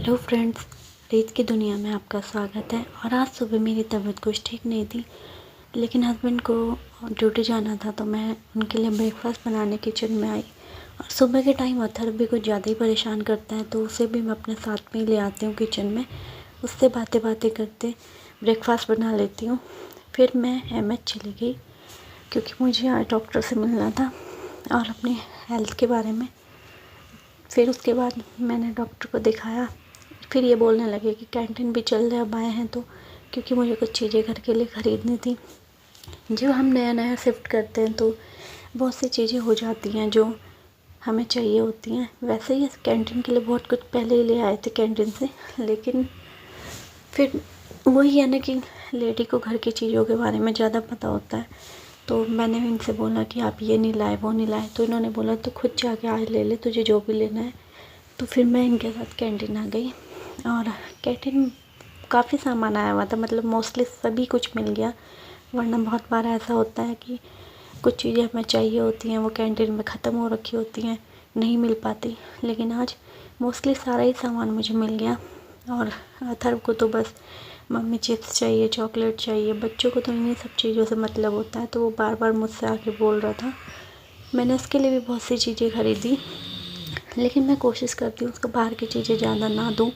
Hello friends, रीत की दुनिया में आपका स्वागत है। और आज सुबह मेरी तबीयत कुछ ठीक नहीं थी, लेकिन हस्बैंड को ड्यूटी जाना था तो मैं उनके लिए ब्रेकफास्ट बनाने किचन में आई। और सुबह के टाइम अथर्व भी कुछ ज़्यादा ही परेशान करता है, तो उसे भी मैं अपने साथ में ही ले आती हूँ किचन में। उससे बातें बातें करते ब्रेकफास्ट बना लेती हूँ। फिर मैं एमएच चली गई क्योंकि मुझे आज डॉक्टर से मिलना था और अपनी हेल्थ के बारे में। फिर उसके बाद मैंने डॉक्टर को दिखाया। फिर ये बोलने लगे कि कैंटीन भी चल रहा अब आए हैं तो, क्योंकि मुझे कुछ चीज़ें घर के लिए ख़रीदनी थी। जब हम नया नया शिफ्ट करते हैं तो बहुत सी चीज़ें हो जाती हैं जो हमें चाहिए होती हैं। वैसे ही कैंटीन के लिए बहुत कुछ पहले ही ले आए थे कैंटीन से, लेकिन फिर वही है ना कि लेडी को घर की चीज़ों के बारे में ज़्यादा पता होता है। तो मैंने इनसे बोला कि आप ये नहीं लाए वो नहीं लाए, तो इन्होंने बोला तो खुद जाके आज ले ले, तुझे जो भी लेना है। तो फिर मैं इनके साथ कैंटीन आ गई और कैंटीन काफ़ी सामान आया हुआ था, मतलब मोस्टली सभी कुछ मिल गया। वरना बहुत बार ऐसा होता है कि कुछ चीज़ें हमें चाहिए होती हैं वो कैंटीन में ख़त्म हो रखी होती हैं, नहीं मिल पाती। लेकिन आज मोस्टली सारा ही सामान मुझे मिल गया। और अथर्व को तो बस मम्मी चिप्स चाहिए, चॉकलेट चाहिए। बच्चों को तो इन्हीं सब चीज़ों से मतलब होता है, तो वो बार बार मुझसे आके बोल रहा था। मैंने उसके लिए भी बहुत सी चीज़ें ख़रीदी, लेकिन मैं कोशिश करती हूँ उसको बाहर की चीज़ें ज़्यादा ना दूँ।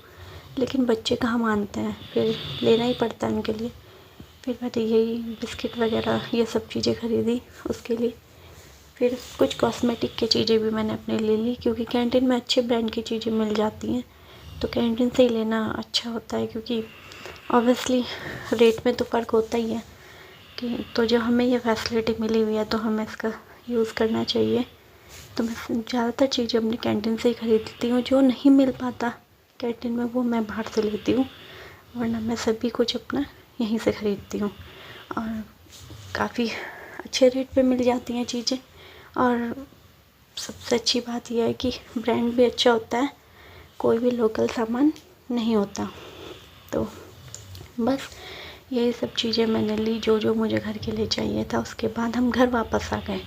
लेकिन बच्चे कहाँ मानते हैं, फिर लेना ही पड़ता है उनके लिए। फिर मैंने यही बिस्किट वगैरह ये सब चीज़ें ख़रीदी उसके लिए। फिर कुछ कॉस्मेटिक की चीज़ें भी मैंने अपने ले ली, क्योंकि कैंटीन में अच्छे ब्रांड की चीज़ें मिल जाती हैं, तो कैंटीन से ही लेना अच्छा होता है। क्योंकि ऑब्वियसली रेट में तो फ़र्क होता ही है कि, तो जो हमें ये फैसिलिटी मिली हुई है तो हमें इसका यूज़ करना चाहिए। तो मैं ज़्यादातर चीज़ें अपनी कैंटीन से ही ख़रीदती हूँ। जो नहीं मिल पाता कैंटीन में वो मैं बाहर से लेती हूँ, वरना मैं सभी कुछ अपना यहीं से ख़रीदती हूँ। और काफ़ी अच्छे रेट पे मिल जाती हैं चीज़ें। और सबसे अच्छी बात यह है कि ब्रांड भी अच्छा होता है, कोई भी लोकल सामान नहीं होता। तो बस यही सब चीज़ें मैंने ली जो जो मुझे घर के लिए चाहिए था। उसके बाद हम घर वापस आ गए।